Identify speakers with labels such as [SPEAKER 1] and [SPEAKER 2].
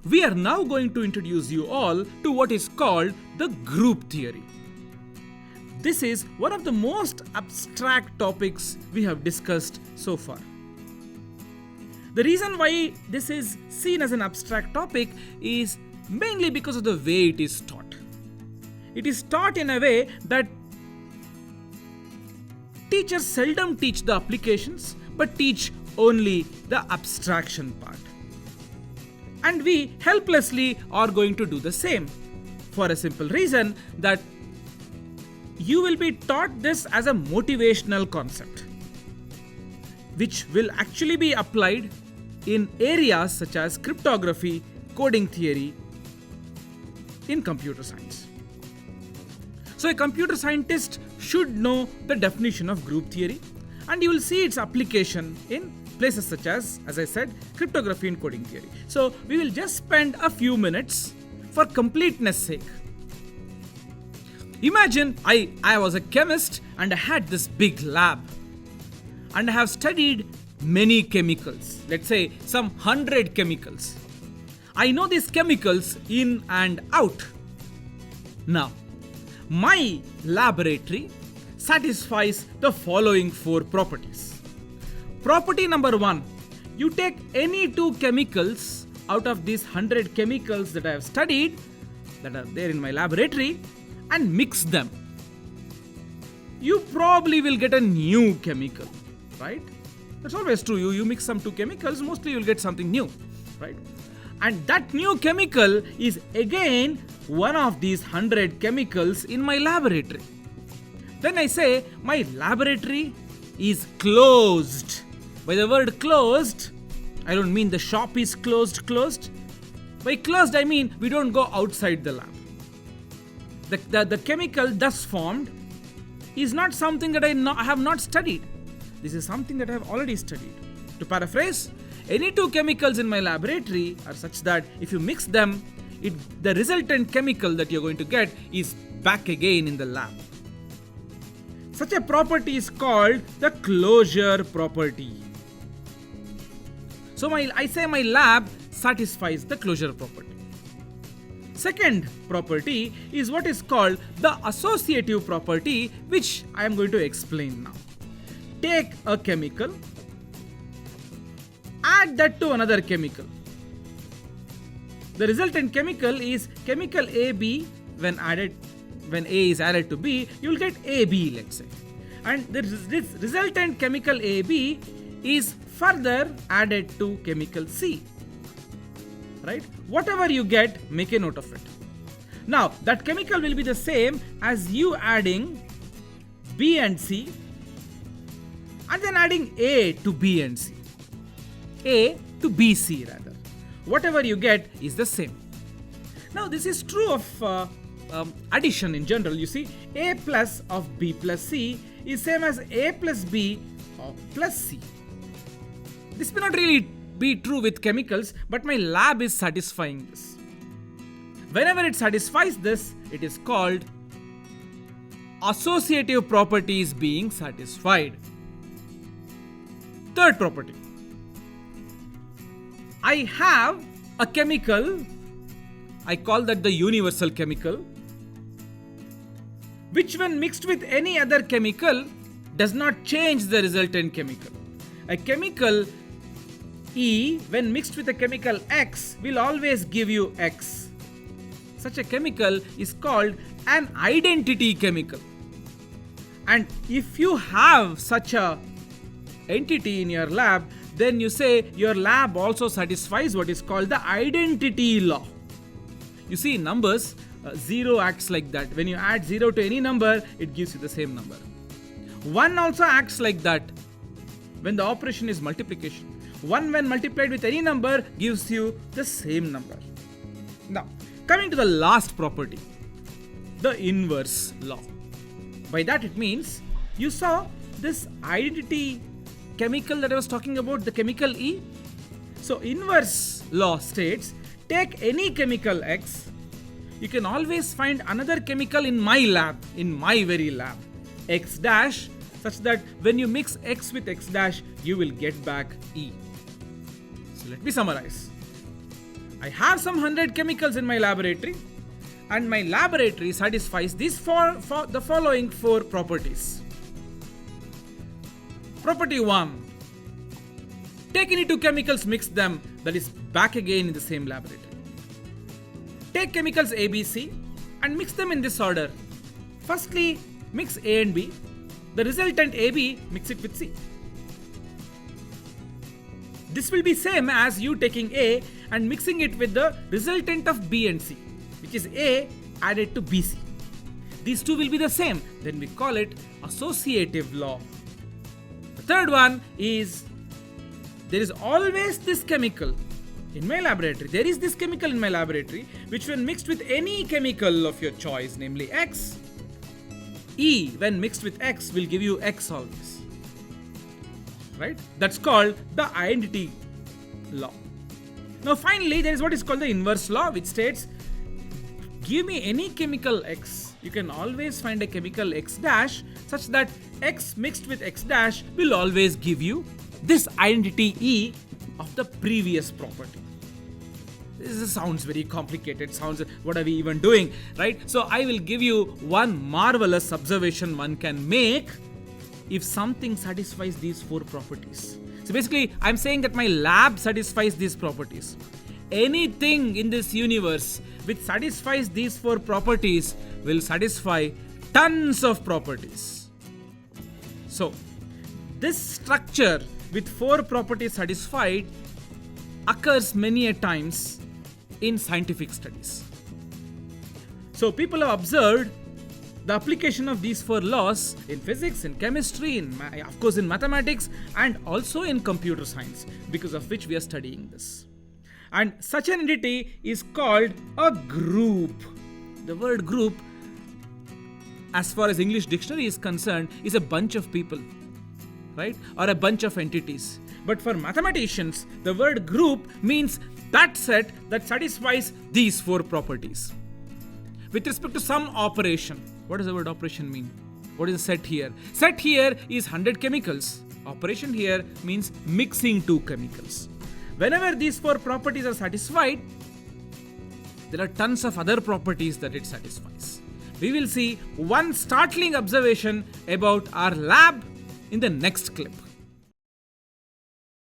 [SPEAKER 1] We are now going to introduce you all to what is called the group theory. This is one of the most abstract topics we have discussed so far. The reason why this is seen as an abstract topic is mainly because of the way it is taught. It is taught in a way that teachers seldom teach the applications but teach only the abstraction part. And we helplessly are going to do the same for a simple reason that you will be taught this as a motivational concept, which will actually be applied in areas such as cryptography, coding theory, in computer science. So a computer scientist should know the definition of group theory, and you will see its application in places such as I said, cryptography and coding theory. So we will just spend a few minutes for completeness sake. Imagine I was a chemist and I had this big lab and I have studied many chemicals, let's say some 100 chemicals. I know these chemicals in and out. Now, my laboratory satisfies the following 4 properties. Property number 1, you take any 2 chemicals out of these 100 chemicals that I have studied, that are there in my laboratory, and mix them. You probably will get a new chemical, right? That's always true. You mix some 2 chemicals, mostly you'll get something new, right? And that new chemical is again one of these 100 chemicals in my laboratory. Then I say my laboratory is closed. By the word closed, I don't mean the shop is closed. By closed, I mean we don't go outside the lab. The chemical thus formed is not something that I have not studied. This is something that I have already studied. To paraphrase, any 2 chemicals in my laboratory are such that if you mix them, the resultant chemical that you're going to get is back again in the lab. Such a property is called the closure property. So I say my lab satisfies the closure property. Second property is what is called the associative property, which I am going to explain now. Take a chemical, add that to another chemical. The resultant chemical is chemical AB. When A is added to B, you will get AB, let's say. And this resultant chemical AB is further added to chemical C. Right? Whatever you get, make a note of it. Now, that chemical will be the same as you adding B and C and then adding A to B and C. A to BC rather. Whatever you get is the same. Now, this is true of addition in general. You see, A plus of B plus C is same as A plus B plus C. This may not really be true with chemicals, but my lab is satisfying this. Whenever it satisfies this, it is called associative properties being satisfied. Third property. I have a chemical, I call that the universal chemical, which when mixed with any other chemical does not change the resultant chemical. A chemical E, when mixed with a chemical X, will always give you X. Such a chemical is called an identity chemical. And if you have such a entity in your lab, then you say your lab also satisfies what is called the identity law. You see, in numbers, 0 acts like that. When you add 0 to any number, it gives you the same number. 1 also acts like that when the operation is multiplication. 1 when multiplied with any number gives you the same number. Now, coming to the last property, the inverse law. By that it means, you saw this identity chemical that I was talking about, the chemical E. So inverse law states, take any chemical X, you can always find another chemical in my lab, in my very lab, X dash, such that when you mix X with X dash, you will get back E. So let me summarize. I have some 100 chemicals in my laboratory, and my laboratory satisfies these the following 4 properties. Property 1. Take any 2 chemicals, mix them, that is back again in the same laboratory. Take chemicals A, B, C and mix them in this order. Firstly, mix A and B. The resultant AB, mix it with C. This will be same as you taking A and mixing it with the resultant of B and C, which is A added to BC. These two will be the same. Then we call it associative law. The third one is there is always this chemical in my laboratory. There is this chemical in my laboratory which when mixed with any chemical of your choice, namely X, E when mixed with X will give you X always. Right? That's called the identity law. Now finally there is what is called the inverse law, which states give me any chemical X. You can always find a chemical X dash such that X mixed with X dash will always give you this identity E of the previous property. This sounds very complicated. Sounds, what are we even doing, right? So I will give you one marvelous observation one can make if something satisfies these 4 properties. So basically, I'm saying that my lab satisfies these properties. Anything in this universe which satisfies these 4 properties will satisfy tons of properties. So this structure with 4 properties satisfied occurs many a times in scientific studies. So people have observed the application of these 4 laws in physics, in chemistry, of course in mathematics, and also in computer science, because of which we are studying this. And such an entity is called a group. The word group, as far as English dictionary is concerned, is a bunch of people, right? Or a bunch of entities. But for mathematicians, the word group means that set that satisfies these 4 properties. With respect to some operation, what does the word operation mean? What is the set here? Set here is 100 chemicals. Operation here means mixing 2 chemicals. Whenever these 4 properties are satisfied, there are tons of other properties that it satisfies. We will see one startling observation about our lab in the next clip.